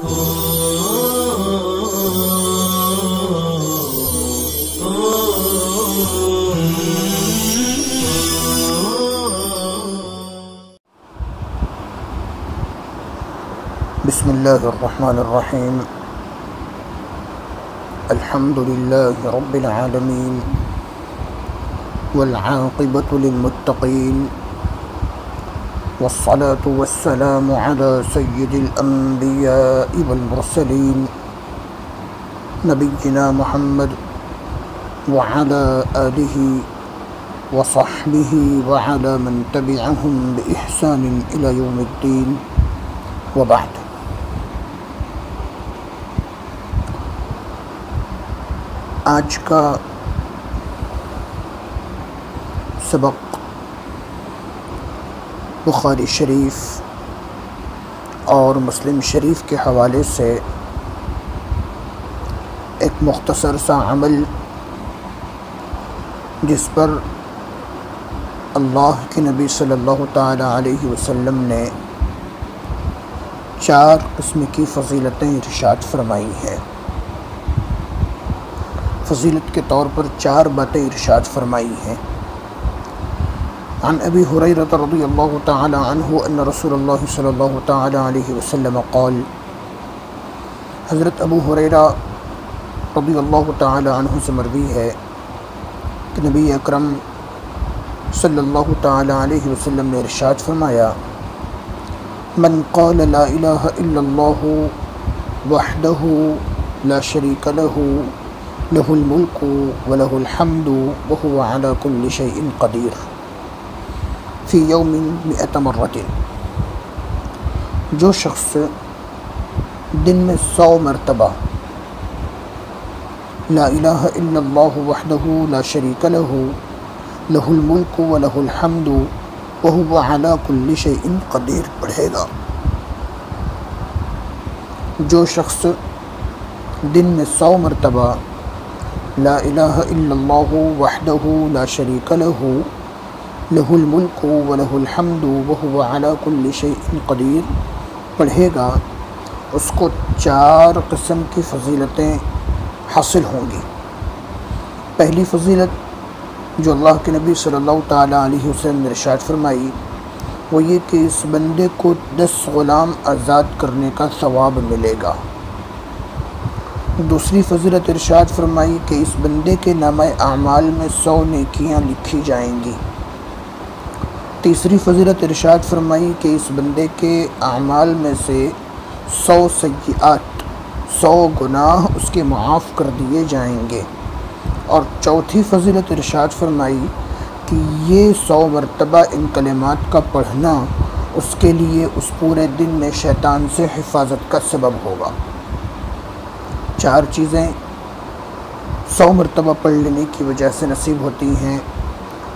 بسم اللہ الرحمن الرحیم الحمد للہ رب العالمین والعاقبۃ للمتقین والصلاة والسلام علی سید الانبیاء والمرسلین نبینا محمد وعلی آلہ وصحبہ وعلی من تبعہم بإحسان الی یوم الدین وبعد۔ آج کا سبق بخاری شریف اور مسلم شریف کے حوالے سے ایک مختصر سا عمل جس پر اللہ کے نبی صلی اللہ تعالی علیہ وسلم نے 4 قسم کی فضیلتیں ارشاد فرمائی ہیں۔ فضیلت کے طور پر 4 باتیں ارشاد فرمائی ہیں۔ عن ابی ہریرہ رضی اللہ تعالی عنہ ان رسول اللہ صلی اللہ تعالی علیہ وسلم قال، حضرت ابو ہریرہ رضی اللہ تعالی عنہ سے مروی ہے کہ نبی اکرم صلی اللہ تعالی علیہ وسلم نے ارشاد فرمایا، من قال لا الہ الا اللہ وحدہ لا شریک لہ لہ الملک ولہ الحمد وہو علی کل شیء قدیر فی یوم 100 مرۃ، جو شخص دن میں 100 مرتبہ لا الہ الا اللہ وحدہ لا شریک لہ لہ الملک ولہ الحمد وہو علی کل شیء قدیر پڑھے گا، جو شخص دن میں 100 مرتبہ لا الہ الا اللہ وحدہ لا شریک لہ لہ الملک ولہ الحمد وہو علی کل شیء قدیر پڑھے گا، اس کو 4 قسم کی فضیلتیں حاصل ہوں گی۔ پہلی فضیلت جو اللہ کے نبی صلی اللہ تعالیٰ علیہ وسلم نے ارشاد فرمائی وہ یہ کہ اس بندے کو 10 غلام آزاد کرنے کا ثواب ملے گا۔ دوسری فضیلت ارشاد فرمائی کہ اس بندے کے نامہ اعمال میں 100 نیکیاں لکھی جائیں گی۔ تیسری فضیلت ارشاد فرمائی کہ اس بندے کے اعمال میں سے 100 سیئات 100 گناہ اس کے معاف کر دیے جائیں گے۔ اور چوتھی فضیلت ارشاد فرمائی کہ یہ 100 مرتبہ ان کلمات کا پڑھنا اس کے لیے اس پورے دن میں شیطان سے حفاظت کا سبب ہوگا۔ 4 چیزیں 100 مرتبہ پڑھ لینے کی وجہ سے نصیب ہوتی ہیں۔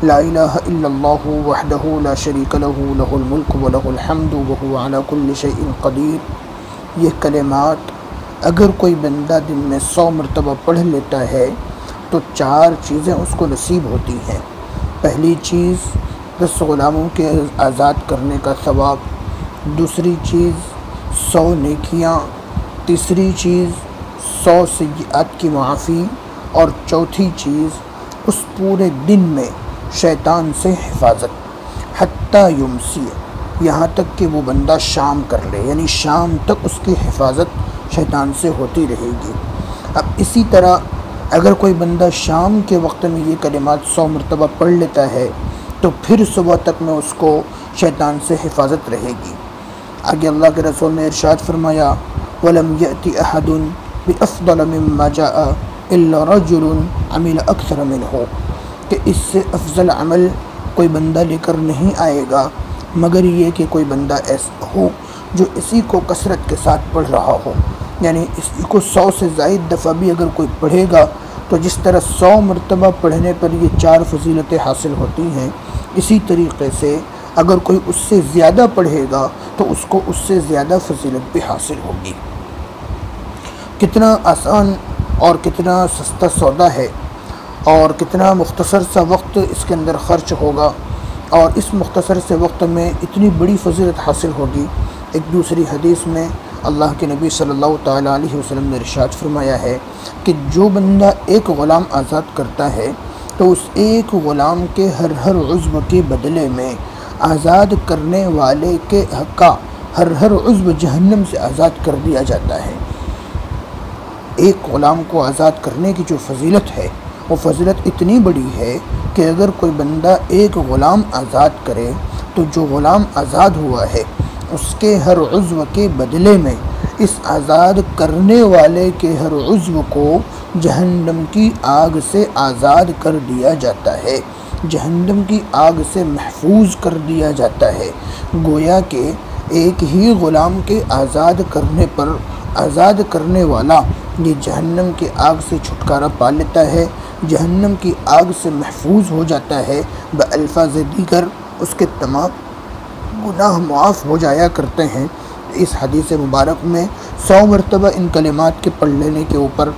لا الہ الا اللہ وحدہ لا شریک لہ لہ الملک ولہ الحمد وہو علی کل شیء قدیر، یہ کلمات اگر کوئی بندہ دن میں 100 مرتبہ پڑھ لیتا ہے تو 4 چیزیں اس کو نصیب ہوتی ہیں۔ پہلی چیز 10 غلاموں کے آزاد کرنے کا ثواب، دوسری چیز 100 نیکیاں، تیسری چیز 100 سیئات کی معافی، اور چوتھی چیز اس پورے دن میں شیطان سے حفاظت حتیٰ یمسی، یہاں تک کہ وہ بندہ شام کر لے، یعنی شام تک اس کی حفاظت شیطان سے ہوتی رہے گی۔ اب اسی طرح اگر کوئی بندہ شام کے وقت میں یہ کلمات 100 مرتبہ پڑھ لیتا ہے تو پھر صبح تک میں اس کو شیطان سے حفاظت رہے گی۔ آگے اللہ کے رسول نے ارشاد فرمایا، وَلَمْ يَأْتِ أَحَدٌ بِأَفْضَلَ مِمَّا جَاءَ إِلَّا رَجُلٌ عَمِلَ أَكْثَرَ مِنْهُ، کہ اس سے افضل عمل کوئی بندہ لے کر نہیں آئے گا مگر یہ کہ کوئی بندہ ایسا ہو جو اسی کو کثرت کے ساتھ پڑھ رہا ہو، یعنی اسی کو 100 سے زائد دفعہ بھی اگر کوئی پڑھے گا تو جس طرح 100 مرتبہ پڑھنے پر یہ 4 فضیلتیں حاصل ہوتی ہیں، اسی طریقے سے اگر کوئی اس سے زیادہ پڑھے گا تو اس کو اس سے زیادہ فضیلت بھی حاصل ہوگی۔ کتنا آسان اور کتنا سستا سودا ہے، اور کتنا مختصر سا وقت اس کے اندر خرچ ہوگا، اور اس مختصر سے وقت میں اتنی بڑی فضیلت حاصل ہوگی۔ ایک دوسری حدیث میں اللہ کے نبی صلی اللہ تعالیٰ علیہ وسلم نے ارشاد فرمایا ہے کہ جو بندہ ایک غلام آزاد کرتا ہے تو اس ایک غلام کے ہر عضو کے بدلے میں آزاد کرنے والے کے حق کا ہر عضو جہنم سے آزاد کر دیا جاتا ہے۔ ایک غلام کو آزاد کرنے کی جو فضیلت ہے وہ فضیلت اتنی بڑی ہے کہ اگر کوئی بندہ ایک غلام آزاد کرے تو جو غلام آزاد ہوا ہے اس کے ہر عضو کے بدلے میں اس آزاد کرنے والے کے ہر عضو کو جہنم کی آگ سے آزاد کر دیا جاتا ہے، جہنم کی آگ سے محفوظ کر دیا جاتا ہے۔ گویا کہ ایک ہی غلام کے آزاد کرنے پر آزاد کرنے والا یہ جہنم کی آگ سے چھٹکارا پا لیتا ہے، جہنم کی آگ سے محفوظ ہو جاتا ہے، بألفاظ دیگر اس کے تمام گناہ معاف ہو جایا کرتے ہیں۔ اس حدیث مبارک میں 100 مرتبہ ان کلمات کے پڑھ لینے کے اوپر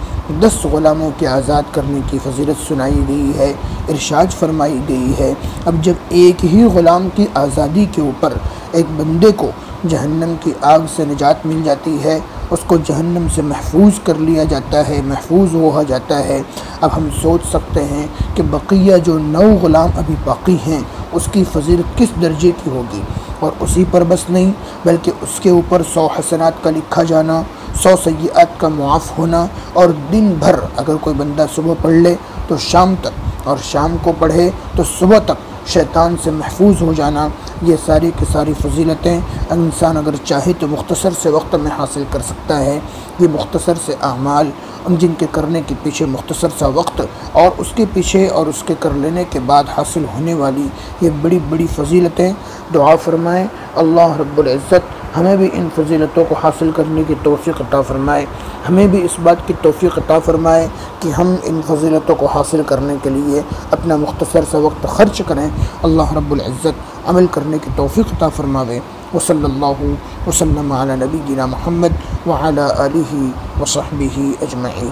10 غلاموں کے آزاد کرنے کی فضیلت سنائی گئی ہے، ارشاد فرمائی گئی ہے۔ اب جب ایک ہی غلام کی آزادی کے اوپر ایک بندے کو جہنم کی آگ سے نجات مل جاتی ہے، اس کو جہنم سے محفوظ کر لیا جاتا ہے، محفوظ ہو جاتا ہے، اب ہم سوچ سکتے ہیں کہ بقیہ جو 9 غلام ابھی باقی ہیں اس کی فضیلت کس درجے کی ہوگی۔ اور اسی پر بس نہیں بلکہ اس کے اوپر 100 حسنات کا لکھا جانا، 100 سیئات کا معاف ہونا، اور دن بھر اگر کوئی بندہ صبح پڑھ لے تو شام تک، اور شام کو پڑھے تو صبح تک شیطان سے محفوظ ہو جانا، یہ ساری کی ساری فضیلتیں انسان اگر چاہے تو مختصر سے وقت میں حاصل کر سکتا ہے۔ یہ مختصر سے اعمال جن کے کرنے کے پیچھے مختصر سا وقت اور اس کے پیچھے اور اس کے کر لینے کے بعد حاصل ہونے والی یہ بڑی بڑی فضیلتیں، دعا فرمائیں اللہ رب العزت ہمیں بھی ان فضیلتوں کو حاصل کرنے کی توفیق عطا فرمائے، ہمیں بھی اس بات کی توفیق عطا فرمائے کہ ہم ان فضیلتوں کو حاصل کرنے کے لیے اپنا مختصر سا وقت خرچ کریں۔ اللہ رب العزت عمل کرنے کی توفیق عطا فرماوے۔ وصلی اللہ وسلم علی نبینا محمد وعلی آلہ وصحبہ اجمعین۔